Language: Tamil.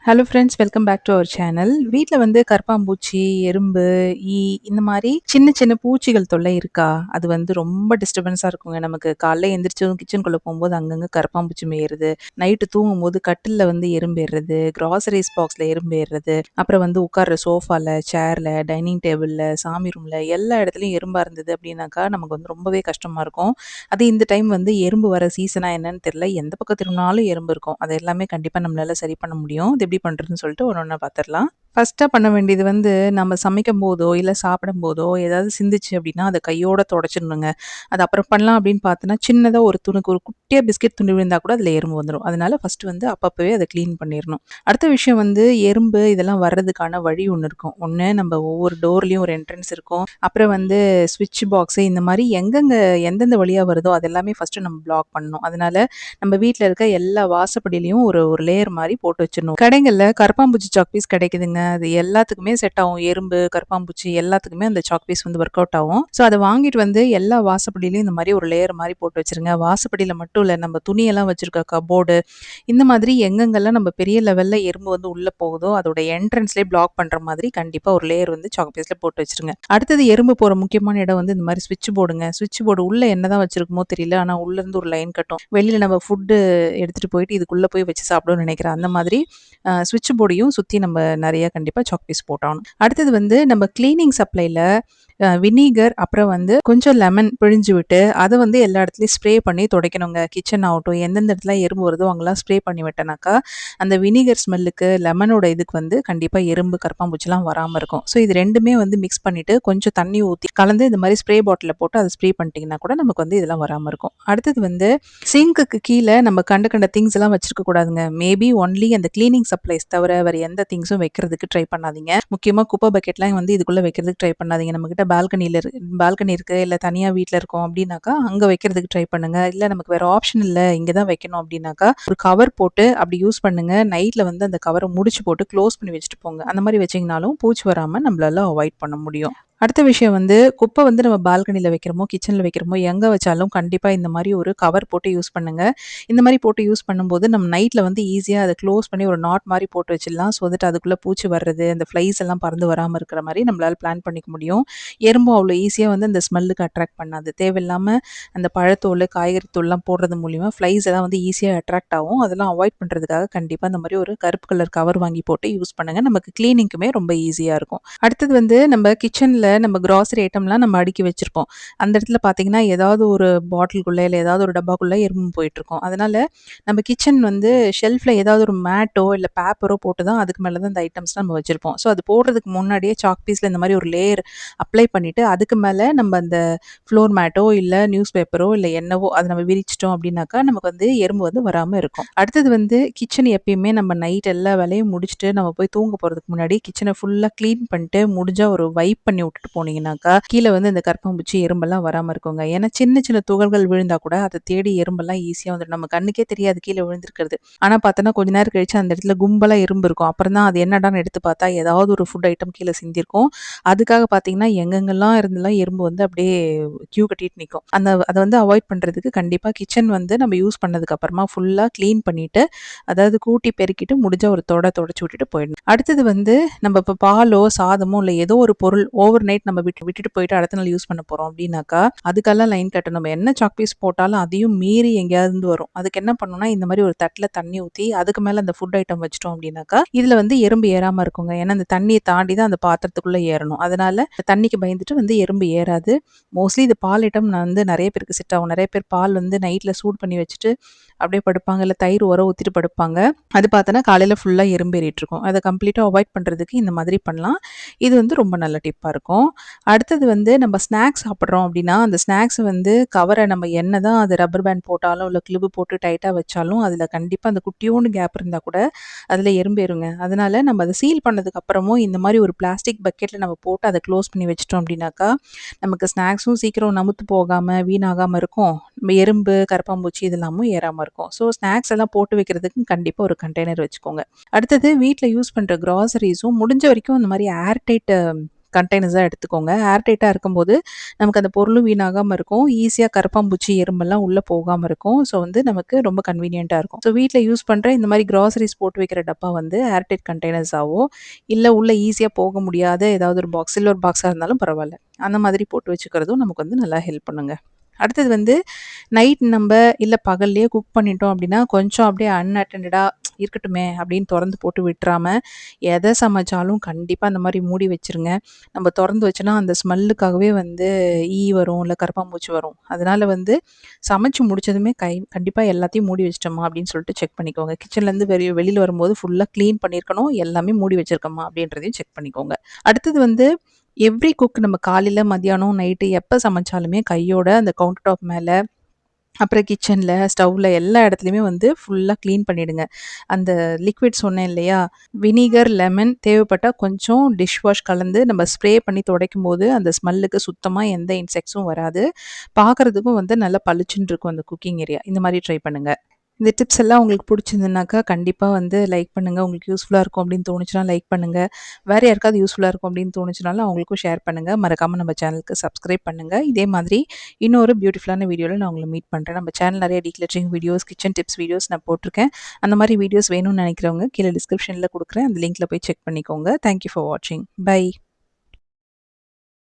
Hello friends, welcome back to our channel. வீட்ல வந்து கரப்பான்பூச்சி, எறும்பு, ஈ இந்த மாரி சின்ன சின்ன பூச்சிகள் தொல்லை இருக்கா? அது வந்து ரொம்ப டிஸ்டர்பன்ஸா இருக்குங்க. நமக்கு காலைல எந்திரிச்சதும் கிச்சனுக்குள்ள போம்போது அங்கங்க கரப்பான்பூச்சி மேயுறது, நைட்டு தூங்கும்போது கட்டில்ல வந்து எறும்பு ஏறுறது, கிராசரிஸ் பாக்ஸ்ல எறும்பு ஏறுறது, அப்புறம் வந்து உட்கார்ற சோஃபால, சேர்ல, டைனிங் டேபிள்ல, சாமி ரூம்ல எல்லா இடத்துலயும் எறும்பா இருந்தது அப்படின்னாக்கா, நமக்கு வந்து ரொம்பவே கஷ்டமா இருக்கும். அது இந்த டைம் வந்து எறும்பு வர சீசனா என்னன்னு தெரியல. எந்த பக்கம் திரும்பினாலும் எறும்பு இருக்கும். அது எல்லாமே கண்டிப்பா நம்மளால சரி பண்ண முடியும். அது எப்படி பண்றதுன்னு சொல்லிட்டு ஒண்ணு ஒண்ணா பார்த்துரலாம். ஃபர்ஸ்ட்டா பண்ண வேண்டியது வந்து நம்ம சமைக்கும்போதோ, இல்ல சாப்பிடும்போதோ ஏதாவது சிந்துச்சு அப்படின்னா, அத கையோட தொடச்சிடணுங்க. அது அப்புறம் பண்ணலாம் அப்படின்னு பார்த்தோன்னா, சின்னதா ஒரு துணுக்கு ஒரு குட்டியா பிஸ்கட் துண்டு விழுந்தா கூட அதில எறும்பு வந்துரும். அதனால ஃபர்ஸ்ட் வந்து அப்பப்பவே அத கிளீன் பண்ணிரணும். அடுத்த விஷயம் வந்து எறும்பு இதெல்லாம் வர்றதுக்கான வழி ஒண்ணு இருக்கும். ஒண்ணு நம்ம ஒவ்வொரு டோர்லயும் ஒரு என்ட்ரன்ஸ் இருக்கும். அப்புறம் வந்து ஸ்விட்ச் பாக்ஸ் இந்த மாரி எந்தெந்த வழியா வருதோ அது எல்லாமே ஃபர்ஸ்ட்டு நம்ம பிளாக் பண்ணணும். அதனால நம்ம வீட்ல இருக்க எல்லா வாசப்படியிலயும் ஒரு ஒரு லேயர் மாரி போட்டு வச்சிரணும். கடைகள்ல கரப்பான்பூச்சி சாக் பீஸ் கிடைக்குதுங்க. அது எல்லாத்துக்குமே செட் ஆகும். எறும்பு, கரப்பான்பூச்சி எல்லாத்துக்குமே அந்த சாக் பீஸ் வந்து ஒர்க் அவுட் ஆகும். ஸோ அத வாங்கிட்டு வந்து எல்லா வாசப்படியிலயும் இந்த மாரி ஒரு லேயர் மாரி போட்டு வச்சுருங்க. வாசப்படியில மட்டும் இல்ல, நம்ம துணியெல்லாம் வச்சிருக்க கப்போர்டு இந்த மாதிரி எங்கெங்கெல்லாம் நம்ம பெரிய லெவல்ல எறும்பு வந்து உள்ள போகுதோ, அதோட என்ட்ரன்ஸ்லயே பிளாக் பண்ற மாதிரி கண்டிப்பா ஒரு லேயர் வந்து சாக் பீஸ்ல போட்டு வச்சுருங்க. அடுத்தது எறும்பு போற முக்கியமான இடம் வந்து இந்த மாரி ஸ்விட்ச் போர்டுங்க. ஸ்விட்ச் போர்டு உள்ள என்னதான் வச்சிருக்குமோ தெரியல. ஆனா உள்ள இருந்து ஒரு லைன் கட்டும். வெளியில நம்ம ஃபுட்டு எடுத்துட்டு போயிட்டு இதுக்குள்ள போய் வச்சு சாப்பிடுவோம்னு நெனைக்கிறேன். அந்த மாதிரி ஸ்விட்ச் போர்டையும் சுத்தி நம்ம நெறைய கண்டிப்பா சாக் பீஸ் போட்டாகணும். அடுத்தது வந்து நம்ம கிளீனிங் சப்ளைல வினிகர் அப்புறம் வந்து கொஞ்சம் லெமன் பிழிஞ்சு விட்டு, அத வந்து எல்லா இடத்துலயும் ஸ்ப்ரே பண்ணி துடைக்கணுங்க. கிச்சன் ஆகட்டும், எந்தெந்த இடத்துல எறும்பு வருதோ அங்கலாம் ஸ்ப்ரே பண்ணி விட்டனாக்கா, அந்த வினிகர் ஸ்மெல்லுக்கு, லெமனோட இதுக்கு வந்து கண்டிப்பா எறும்பு, கரப்பான்பூச்சிலாம் வராம இருக்கும். ஸோ இது 2மே வந்து மிக்ஸ் பண்ணிட்டு, கொஞ்சம் தண்ணி ஊத்தி கலந்து இந்த மாரி ஸ்ப்ரே பாட்டில்ல போட்டு அத ஸ்ப்ரே பண்ணிட்டீங்கன்னா கூட நமக்கு வந்து இதெல்லாம் வராம இருக்கும். அடுத்தது வந்து சிங்க்குக்கு கீழ நம்ம கண்ட கண்ட திங்ஸ் எல்லாம் வச்சிருக்க கூடாதுங்க. மேபி ஒன்லி அந்த கிளீனிங் சப்ளைஸ் தவிர வேற எந்த திங்ஸும் வைக்கிறதுக்கு ட்ரை பண்ணாதீங்க. முக்கியமா குப்பை பக்கெட்லாம் வந்து இதுக்குள்ள வைக்கிறதுக்கு ட்ரை பண்ணாதீங்க. நம்மகிட்ட பால்கனி இருக்கு, இல்ல தனியா வீட்ல இருக்கோம் அப்டின்னாக்கா, அங்க வைக்கிறதுக்கு ட்ரை பண்ணுங்க. இல்ல நமக்கு வேற ஆப்ஷன் இல்ல, இங்க தான் வைக்கணும் அப்டின்னாக்கா, ஒரு கவர் போட்டு அப்டி யூஸ் பண்ணுங்க. நைட்ல வந்து அந்த கவர முடிச்சு போட்டு க்ளோஸ் பண்ணி வச்சுட்டு போங்க. அந்த மாரி வச்சீங்கனாலும் பூச்சி வராம நம்மளால அவாய்ட் பண்ண முடியும். அடுத்த விஷயம் வந்து குப்பை வந்து நம்ம பால்கனில வைக்கிறோமோ, கிச்சன்ல வைக்கிறோமோ, எங்க வச்சாலும் கண்டிப்பா இந்த மாரி ஒரு கவர் போட்டு யூஸ் பண்ணுங்க. இந்த மாரி போட்டு யூஸ் பண்ணும்போது, நம்ம நைட்ல வந்து ஈஸியா அத க்ளோஸ் பண்ணி ஒரு நாட் மாரி போட்டு வச்சிடலாம். ஸோ தட் அதுக்குள்ள பூச்சி வர்றது, அந்த ஃப்ளைஸ் எல்லாம் பறந்து வராம இருக்கிற மாரி நம்மளால பிளான் பண்ணிக்க முடியும். எறும்பும் அவ்வளோ ஈஸியா வந்து அந்த ஸ்மெல்லுக்கு அட்ராக்ட் பண்ணாது. தேவையில்லாம அந்த பழத்தோலு, காய்கறி தூள்லாம் போடுறது மூலியமா ஃப்ளைஸ் எல்லாம் வந்து ஈஸியா அட்ராக்ட் ஆகும். அதெல்லாம் அவாய்ட் பண்றதுக்காக கண்டிப்பா இந்த மாரி ஒரு கருப்பு கலர் கவர் வாங்கி போட்டு யூஸ் பண்ணுங்க. நமக்கு கிளீனிங்குமே ரொம்ப ஈஸியா இருக்கும். அடுத்தது வந்து நம்ம கிச்சன்ல நம்ம கிராசரி ஐட்டம்லாம் நம்ம அடுக்கி வச்சிருப்போம். அந்த இடத்துல பார்த்தீங்கன்னா, ஏதாவது ஒரு பாட்டிலுக்குள்ள இல்ல ஏதாவது ஒரு டப்பாக்குள்ள எறும்பு போயிட்டுருக்கும். அதனால நம்ம கிச்சன் வந்து ஷெல்ஃப்ல ஏதாவது ஒரு மேட்டோ, இல்ல பேப்பரோ போட்டு தான் அதுக்கு மேல தான் இந்த ஐட்டம்ஸ்லாம் நம்ம வச்சிருப்போம். ஸோ அது போடுறதுக்கு முன்னாடியே சாக் பீஸ்ல இந்த மாரி ஒரு லேயர் அப்ளை பண்ணிட்டு, அதுக்கு மேல நம்ம அந்த ஃப்ளோர் மேட்டோ, இல்ல நியூஸ் பேப்பரோ, இல்ல என்னவோ அத நம்ம விரிச்சிட்டோம் அப்டின்னாக்கா, நமக்கு வந்து எறும்பு வந்து வராம இருக்கும். அடுத்தது வந்து கிச்சன் எப்பயுமே நம்ம நைட் எல்லா வேலையும் முடிச்சுட்டு நம்ம போய் தூங்க போறதுக்கு முன்னாடி கிச்சன ஃபுல்லா கிளீன் பண்ணிட்டு, முடிஞ்சா ஒரு வைப் பண்ணி விட்டுட்டு போனீங்கன்னாக்கா, கீழ வந்து இந்த கரப்பான்பூச்சி, எறும்பெல்லாம் வராம இருக்குங்க. ஏன்னா சின்ன சின்ன துகள்கள் விழுந்தா கூட அத தேடி எறும்பெல்லாம் ஈஸியா வந்துரும். நம்ம கண்ணுக்கே தெரியாது கீழ விழுந்திருக்கிறது. ஆனா பார்த்தோன்னா, கொஞ்ச நேரம் கழிச்சு அந்த இடத்துல கும்பலா எறும்பு இருக்கும். அப்புறம் தான் அது என்னடான்னு எடுத்து பார்த்தா, ஏதாவது ஒரு ஃபுட் ஐட்டம் கீழ சிந்தியிருக்கும். அதுக்காக பார்த்தீங்கன்னா, எங்கெங்கெல்லாம் இருந்தெல்லாம் எறும்பு வந்து அப்படியே கியூ கட்டிட்டு நிக்கும். அத வந்து அவாய்ட் பண்றதுக்கு கண்டிப்பா கிச்சன் வந்து நம்ம யூஸ் பண்ணதுக்கு அப்புறமா ஃபுல்லா கிளீன் பண்ணிட்டு, அதாவது கூட்டி பெருக்கிட்டு முடிஞ்சா ஒரு தொடச்சு விட்டுட்டு போயிடணும். அடுத்தது வந்து நம்ம இப்ப பாலோ, சாதமோ இல்ல ஏதோ ஒரு பொருள் ஓவர் நைட் நம்ம விட்டுட்டு போயிட்டு அடுத்த நாள் யூஸ் பண்ண போறோம் அப்டின்னாக்கா, அதுக்கெல்லாம் லைன் கட்டணும். நம்ம என்ன சாக் பீஸ் போட்டாலும் அதையும் மீறி எங்கேயாவது வரும். அதுக்கு என்ன பண்ணணும்னா, இந்த மாரி ஒரு தட்ல தண்ணி ஊத்தி, அதுக்கு மேல அந்த ஃபுட் ஐட்டம் வச்சுட்டோம் அப்டின்னாக்கா, இதுல வந்து எறும்பு ஏறாம இருக்குங்க. ஏன்னா அந்த தண்ணிய தாண்டி தான் அந்த பாத்திரத்துக்குள்ள ஏறணும். அதனால தண்ணிக்கு பயந்துட்டு வந்து எறும்பு ஏறாது. மோஸ்ட்லி இது பால் ஐட்டம் நான் வந்து நெறைய பேருக்கு செட் ஆகும். நெறைய பேர் பால் வந்து நைட்ல சூடு பண்ணி வச்சுட்டு அப்படியே படுப்பாங்க. இல்ல தயிர் ஊற ஊத்திட்டு படுப்பாங்க. அது பார்த்தோன்னா காலையில ஃபுல்லா எறும்பேறிட்டு இருக்கும். அத கம்ப்ளீட்டா அவாய்ட் பண்றதுக்கு இந்த மாதிரி பண்ணலாம். இது வந்து ரொம்ப நல்ல டிப்பா இருக்கும். அடுத்தது வந்து நம்ம ஸ்நாக்ஸ் சாப்பிடுறோம் அப்படின்னா, அந்த ஸ்நாக்ஸ் வந்து கவர நம்ம என்னதான் அது ரப்பர் பேண்ட் போட்டாலும், இல்ல கிளிப் போட்டு டைட்டா வச்சாலும், அதுல கண்டிப்பா அந்த குட்டியோண்டு கேப் இருந்தா கூட அதுல எறும்பேறுங்க. அதனால நம்ம அத சீல் பண்ணதுக்கு அப்புறமும் இந்த மாரி ஒரு பிளாஸ்டிக் பக்கெட்ல நம்ம போட்டு அத க்ளோஸ் பண்ணி வச்சுட்டோம் அப்படின்னாக்கா, நமக்கு ஸ்நாக்ஸும் சீக்கிரம் நமுத்து போகாம, வீணாகாம இருக்கும். எறும்பு, கரப்பான்பூச்சி இது எல்லாமும் ஏறாம இருக்கும். ஸோ ஸ்நாக்ஸ் எல்லாம் போட்டு வைக்கிறதுக்கு கண்டிப்பா ஒரு கண்டெய்னர் வச்சுக்கோங்க. அடுத்தது வீட்ல யூஸ் பண்ற கிராசரிஸும் முடிஞ்ச வரைக்கும் இந்த மாரி ஏர் டைட் கண்டெய்னர்ஸா எடுத்துக்கோங்க. ஏர் டைட்டா இருக்கும்போது, நமக்கு அந்த பொருளும் வீணாகாம இருக்கும். ஈஸியா கரப்பான்பூச்சி, எறும்பெல்லாம் உள்ள போகாம இருக்கும். ஸோ வந்து நமக்கு ரொம்ப கன்வீனியன்ட்டா இருக்கும். ஸோ வீட்ல யூஸ் பண்ற இந்த மாரி கிராசரிஸ் போட்டு வைக்கிற டப்பா வந்து ஏர் டைட் கண்டெய்னர்ஸாவோ, இல்ல உள்ள ஈஸியா போக முடியாத ஏதாவது ஒரு பாக்ஸ், சில்வர் பாக்ஸா இருந்தாலும் பரவால்ல. அந்த மாதிரி போட்டு வச்சுக்கிறதும் நமக்கு வந்து நல்லா ஹெல்ப் பண்ணுங்க. அடுத்தது வந்து நைட் நம்ப இல்ல பகல்லேயே குக் பண்ணிட்டோம் அப்டின்னா, கொஞ்சம் அப்டியே அன்அட்டெண்டடா இருக்கட்டுமே அப்டின்னு தொறந்து போட்டு விட்றாம, எத சமைச்சாலும் கண்டிப்பா அந்த மாரி மூடி வச்சுருங்க. நம்ம தொறந்து வச்சோன்னா, அந்த ஸ்மெல்லுக்காகவே வந்து ஈ வரும், இல்ல கரப்பான்பூச்சி வரும். அதனால வந்து சமைச்சு முடிச்சதுமே கண்டிப்பா எல்லாத்தையும் மூடி வச்சுட்டோமா அப்டின்னு சொல்லிட்டு செக் பண்ணிக்கோங்க. கிச்சன்லேருந்து வெளில வரும்போது ஃபுல்லா கிளீன் பண்ணியிருக்கணும். எல்லாமே மூடி வச்சிருக்கோமா அப்டின்றதையும் செக் பண்ணிக்கோங்க. அடுத்தது வந்து எவ்ரி குக் நம்ம காலையில, மதியானம், நைட்டு எப்ப சமைச்சாலுமே கையோட அந்த கவுண்டர் டாப் மேல, அப்புறம் கிச்சன்ல, ஸ்டவ்ல எல்லா இடத்துலயுமே வந்து ஃபுல்லா கிளீன் பண்ணிடுங்க. அந்த லிக்விட் சொன்னேன் இல்லையா? வினிகர், லெமன் தேவைப்பட்டா கொஞ்சம் டிஷ் வாஷ் கலந்து நம்ம ஸ்ப்ரே பண்ணி துடைக்கும்போது, அந்த ஸ்மெல்லுக்கு சுத்தமா எந்த இன்செக்ட்ஸும் வராது. பார்க்கறதுக்கும் வந்து நல்லா பளிச்சுன்னு இருக்கும் அந்த குக்கிங் ஏரியா. இந்த மாரி ட்ரை பண்ணுங்க. இந்த டிப்ஸ் எல்லாம் உங்களுக்கு புடிச்சிருந்ததுனாக்கா, கண்டிப்பா வந்து லைக் பண்ணுங்க. உங்களுக்கு யூஸ்ஃபுல்லா இருக்கும் அப்படின்னு தோணுச்சுனா லைக் பண்ணுங்க. வேற யாருக்காவது யூஸ்ஃபுல்லா இருக்கும் அப்படின்னு தோணுச்சுனாலும் அவங்களுக்கும் ஷேர் பண்ணுங்க. மறக்காம நம்ம சேனலுக்கு சப்ஸ்கிரைப் பண்ணுங்க. இதே மாதிரி இன்னொரு பியூட்டிஃபுல்லான வீடியோல நான் உங்கள மீட் பண்றேன். நம்ம சேனல் நெறைய decluttering videos, kitchen tips videos நான் போட்டிருக்கேன். அந்த மாரி வீடியோஸ் வேணும்னு நெனைக்கிறவங்க கீழ டிஸ்கிரிப்ஷன்ல குடுக்குறேன். அந்த லிங்க்ல போய் செக் பண்ணிக்கோங்க. தேங்க் யூ ஃபார் வாட்சிங். பை.